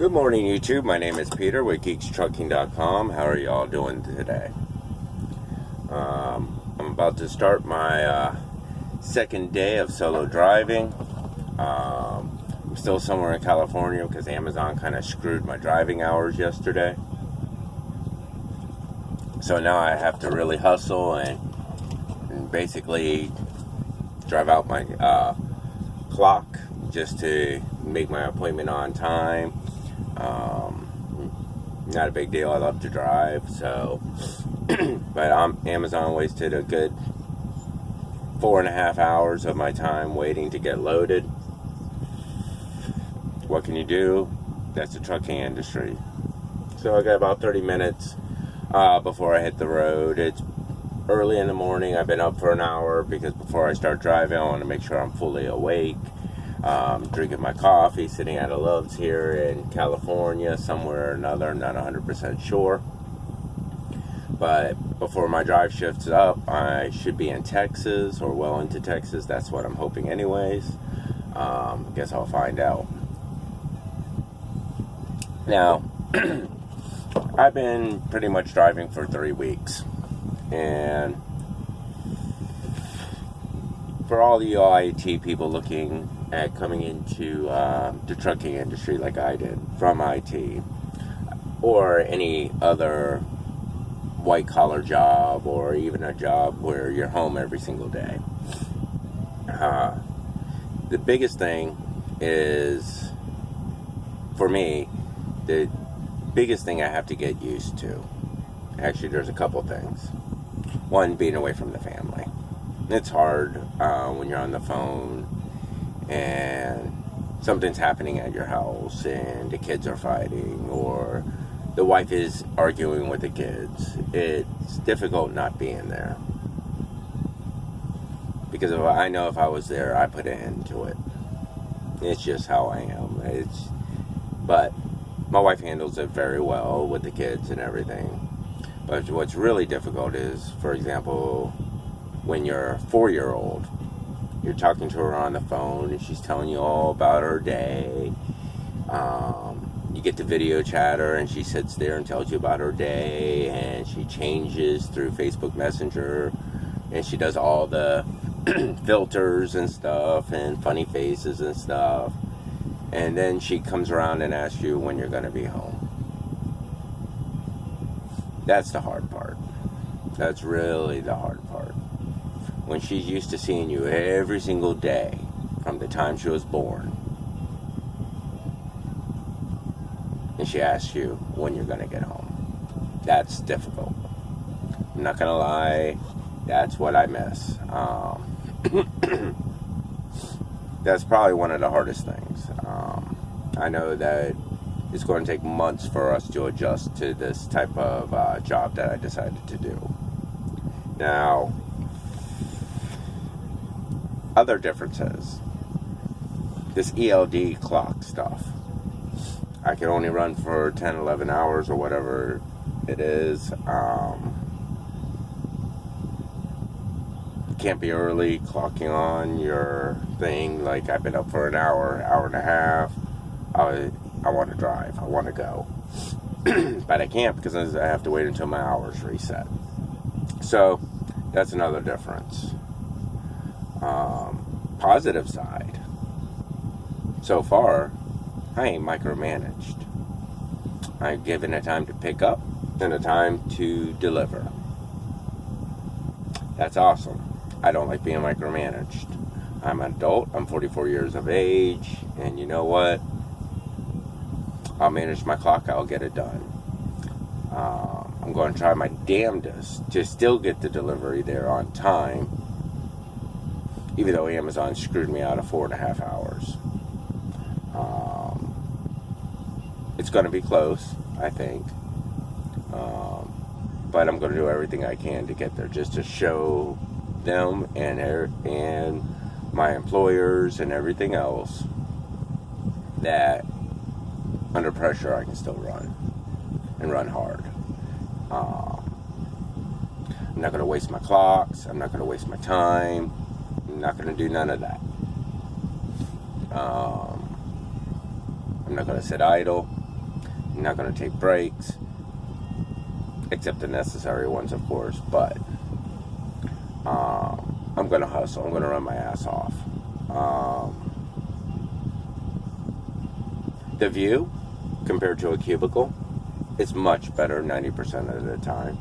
Good morning, YouTube. My name is Peter with geekstrucking.com. How are y'all doing today? I'm about to start my second day of solo driving. I'm still somewhere in California because Amazon kind of screwed my driving hours yesterday. So now I have to really hustle and basically drive out my clock just to make my appointment on time. Not a big deal. I love to drive, so but Amazon wasted a good 4.5 hours of my time waiting to get loaded. What can you do? That's the trucking industry. So I got about 30 minutes before I hit the road. It's early in the morning. I've been up for an hour because before I start driving, I want to make sure I'm fully awake. Drinking my coffee, sitting at a Love's here in California, somewhere or another. I'm not 100% sure. But before my drive shifts up, I should be in Texas or well into Texas. That's what I'm hoping anyways. Guess I'll find out. Now, I've been pretty much driving for 3 weeks. And for all the IT people looking at coming into the trucking industry like I did from IT or any other white collar job or even a job where you're home every single day, the biggest thing is, for me, the biggest thing I have to get used to, actually there's a couple things. One, being away from the family. It's hard when you're on the phone and something's happening at your house and the kids are fighting or the wife is arguing with the kids. It's difficult not being there. Because I know if I was there, I put an end to it. It's just how I am. But my wife handles it very well with the kids and everything. But what's really difficult is, for example, when you're a 4-year-old, you're talking to her on the phone and she's telling you all about her day. You get to video chat her and she sits there and tells you about her day, and she changes through Facebook Messenger and she does all the filters and stuff and funny faces and stuff. And then she comes around and asks you when you're going to be home. That's the hard part. That's really the hard part. When she's used to seeing you every single day from the time she was born, and she asks you when you're going to get home. That's difficult. I'm not going to lie, that's what I miss. That's probably one of the hardest things. I know that it's going to take months for us to adjust to this type of job that I decided to do. Now, other differences. This ELD clock stuff. I can only run for 10, 11 hours or whatever it is. You can't be early clocking on your thing. Like, I've been up for an hour, hour and a half. I want to drive. I want to go. But I can't because I have to wait until my hours reset. So, that's another difference. Positive side. So far, I ain't micromanaged. I'm given a time to pick up and a time to deliver. That's awesome. I don't like being micromanaged. I'm an adult. I'm 44 years of age. And you know what? I'll manage my clock. I'll get it done. I'm going to try my damnedest to still get the delivery there on time, even though Amazon screwed me out of 4.5 hours. It's going to be close, I think. But I'm going to do everything I can to get there, just to show them and my employers and everything else that under pressure I can still run and run hard. I'm not going to waste my clocks. I'm not going to waste my time. I'm not going to do none of that. I'm not going to sit idle. I'm not going to take breaks, except the necessary ones, of course. But I'm going to hustle. I'm going to run my ass off. The view, compared to a cubicle, is much better 90% of the time.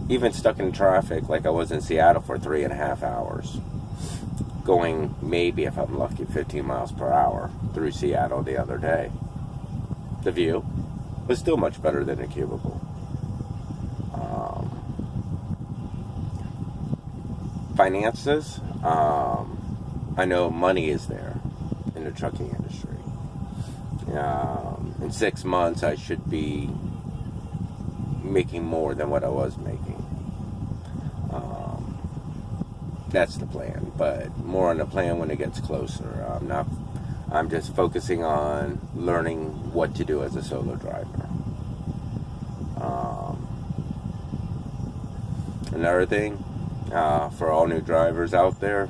Even stuck in traffic, like I was in Seattle for 3.5 hours, going maybe, if I'm lucky, 15 miles per hour through Seattle the other day. The view was still much better than a cubicle. Finances, I know money is there in the trucking industry. In 6 months, I should be making more than what I was making. That's the plan, but more on the plan when it gets closer. I'm just focusing on learning what to do as a solo driver. Another thing, for all new drivers out there,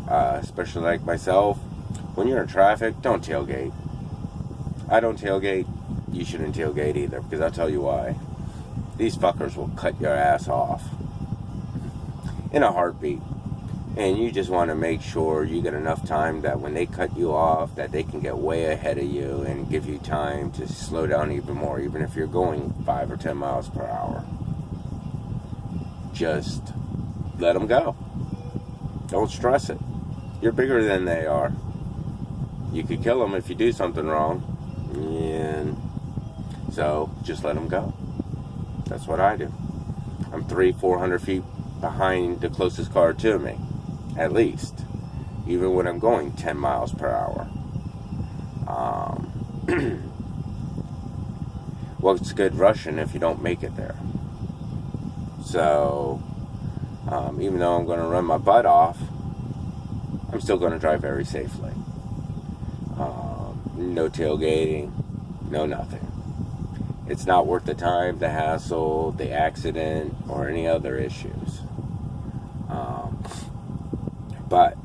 especially like myself, when you're in traffic, don't tailgate. I don't tailgate. You shouldn't tailgate either, because I'll tell you why. These fuckers will cut your ass off in a heartbeat. And you just want to make sure you get enough time that when they cut you off, that they can get way ahead of you and give you time to slow down even more, even if you're going 5 or 10 miles per hour. Just let them go. Don't stress it. You're bigger than they are. You could kill them if you do something wrong. And so just let them go. That's what I do. I'm 300-400 feet behind the closest car to me, at least, even when I'm going 10 miles per hour. What's good rushing if you don't make it there? So even though I'm going to run my butt off, I'm still going to drive very safely. No tailgating, no nothing. It's not worth the time, the hassle, the accident, or any other issues. But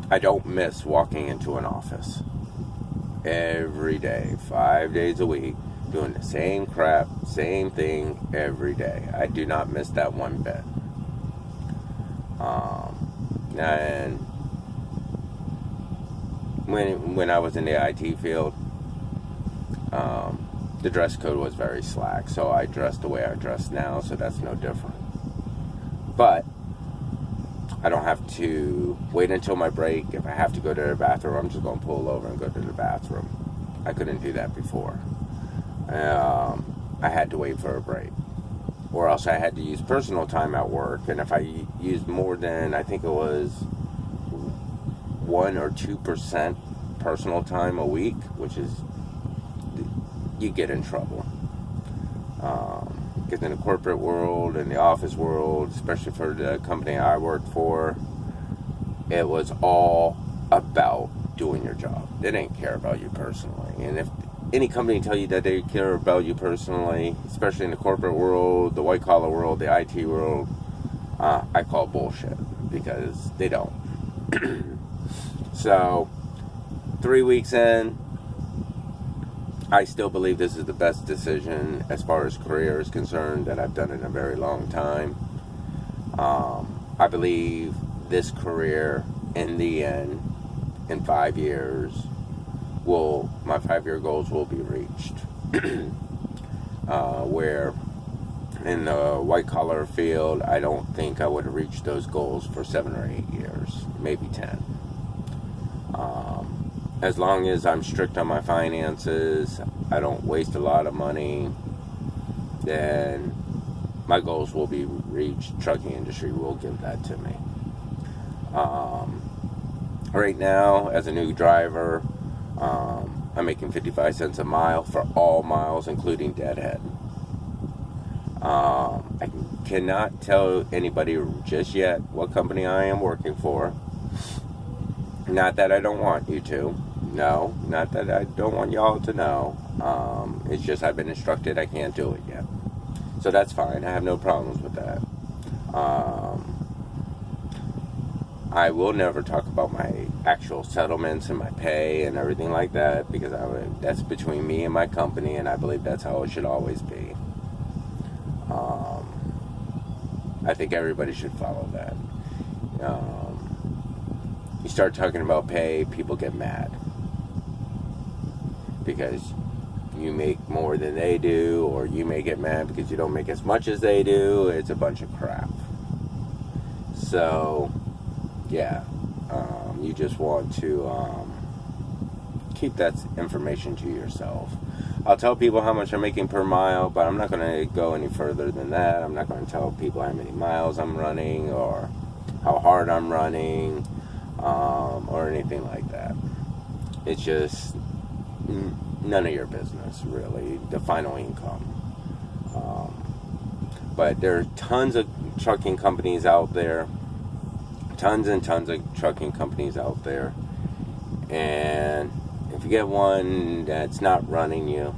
I don't miss walking into an office every day, 5 days a week, doing the same crap, same thing every day. I do not miss that one bit. And when I was in the IT field, the dress code was very slack, so I dressed the way I dress now, so that's no different. But I don't have to wait until my break. If I have to go to the bathroom, I'm just going to pull over and go to the bathroom. I couldn't do that before. I had to wait for a break, or else I had to use personal time at work, and if I used more than, I think it was 1 or 2% personal time a week, which is, you get in trouble. Because in the corporate world, in the office world, especially for the company I worked for, it was all about doing your job. They didn't care about you personally. And if any company tell you that they care about you personally, especially in the corporate world, the white collar world, the IT world, I call bullshit, because they don't. So 3 weeks in, I still believe this is the best decision as far as career is concerned that I've done in a very long time. I believe this career, in the end, in 5 years, my 5-year goals will be reached. Where in the white collar field, I don't think I would have reached those goals for 7 or 8 years, maybe 10. As long as I'm strict on my finances, I don't waste a lot of money, then my goals will be reached. Trucking industry will give that to me. Right now, as a new driver, I'm making 55 cents a mile for all miles, including deadhead. I cannot tell anybody just yet what company I am working for. Not that I don't want you to. No, not that I don't want y'all to know. It's just I've been instructed I can't do it yet. So that's fine. I have no problems with that. I will never talk about my actual settlements and my pay and everything like that, because that's between me and my company, and I believe that's how it should always be. I think everybody should follow that. You start talking about pay, people get mad because you make more than they do, or you may get mad because you don't make as much as they do. It's a bunch of crap. So, yeah, you just want to keep that information to yourself. I'll tell people how much I'm making per mile, but I'm not going to go any further than that. I'm not going to tell people how many miles I'm running or how hard I'm running or anything like that. It's just none of your business, really, the final income. But there are tons of trucking companies out there. Tons and tons of trucking companies out there. And if you get one that's not running you,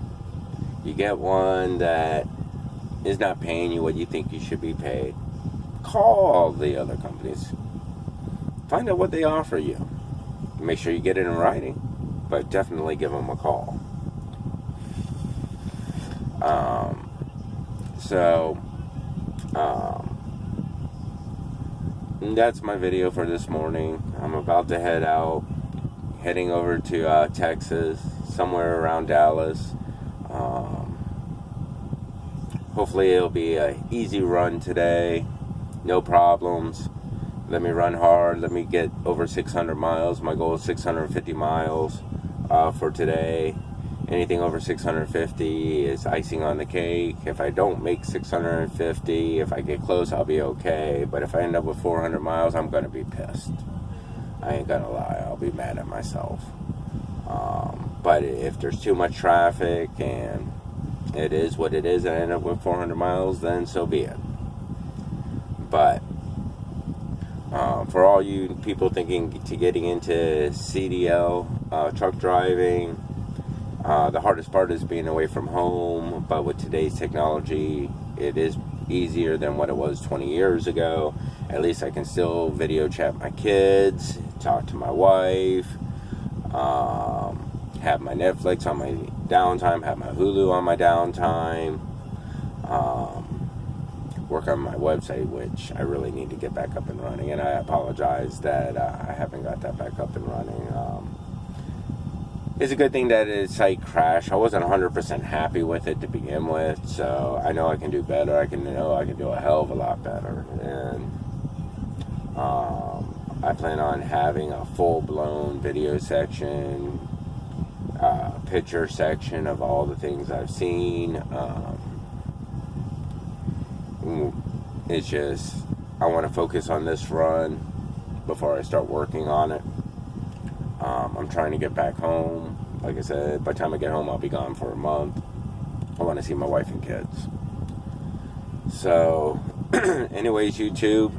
you get one that is not paying you what you think you should be paid, call the other companies. Find out what they offer you. Make sure you get it in writing, but definitely give them a call. That's my video for this morning. I'm about to head out, heading over to Texas, somewhere around Dallas. Hopefully it'll be an easy run today, no problems. Let me run hard, let me get over 600 miles. My goal is 650 miles for today. Anything over 650 is icing on the cake. If I don't make 650, if I get close, I'll be okay. But if I end up with 400 miles, I'm going to be pissed. I ain't going to lie. I'll be mad at myself. But if there's too much traffic and it is what it is and I end up with 400 miles, then so be it. But for all you people thinking to getting into CDL, truck driving, the hardest part is being away from home, but with today's technology, it is easier than what it was 20 years ago. At least I can still video chat my kids, talk to my wife, have my Netflix on my downtime, have my Hulu on my downtime, work on my website, which I really need to get back up and running, and I apologize that I haven't got that back up and running. It's a good thing that its site crashed. I wasn't 100% happy with it to begin with, so I know I can do better. I can do a hell of a lot better, and I plan on having a full-blown video section, picture section of all the things I've seen. It's just, I want to focus on this run before I start working on it. I'm trying to get back home. Like I said, by the time I get home, I'll be gone for a month. I want to see my wife and kids. So, anyways, YouTube,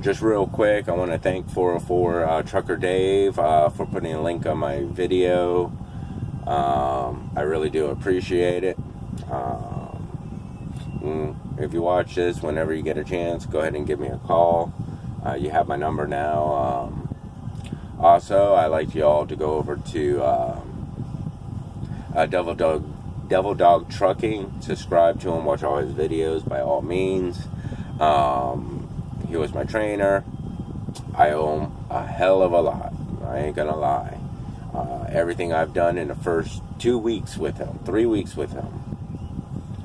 just real quick, I want to thank 404 Trucker Dave for putting a link on my video. I really do appreciate it. If you watch this, whenever you get a chance, go ahead and give me a call. You have my number now. Also, I'd like you all to go over to Devil Dog Trucking. Subscribe to him. Watch all his videos by all means. He was my trainer. I owe him a hell of a lot. I ain't gonna lie. Everything I've done in the first 2 weeks with him, 3 weeks with him,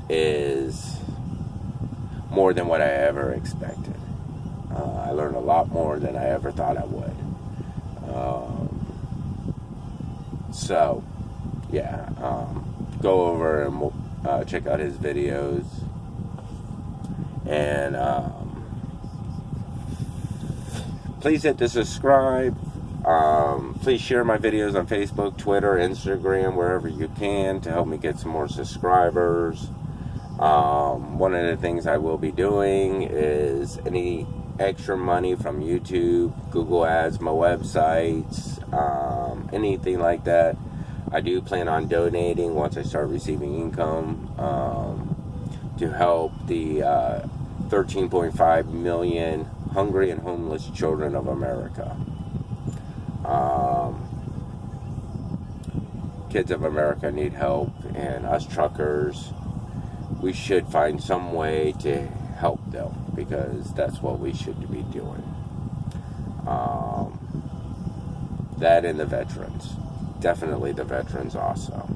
is more than what I ever expected. I learned a lot more than I ever thought I would. So, yeah, go over and check out his videos. And please hit the subscribe. Please share my videos on Facebook, Twitter, Instagram, wherever you can to help me get some more subscribers. One of the things I will be doing is any extra money from YouTube, Google Ads, my websites, anything like that, I do plan on donating once I start receiving income to help the 13.5 million hungry and homeless children of America. Kids of America need help, and us truckers, we should find some way to help them, because that's what we should be doing. That and the veterans. Definitely the veterans also.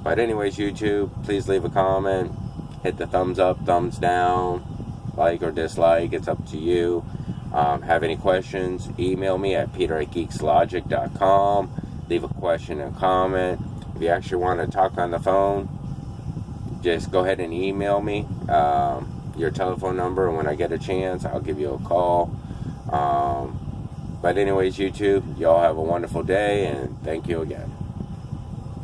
But anyways, YouTube, please leave a comment. Hit the thumbs up, thumbs down, like or dislike. It's up to you. Have any questions, email me at peter@geekslogic.com. Leave a question and comment. If you actually want to talk on the phone, just go ahead and email me your telephone number, and when I get a chance, I'll give you a call. But anyways, YouTube, y'all have a wonderful day, and thank you again.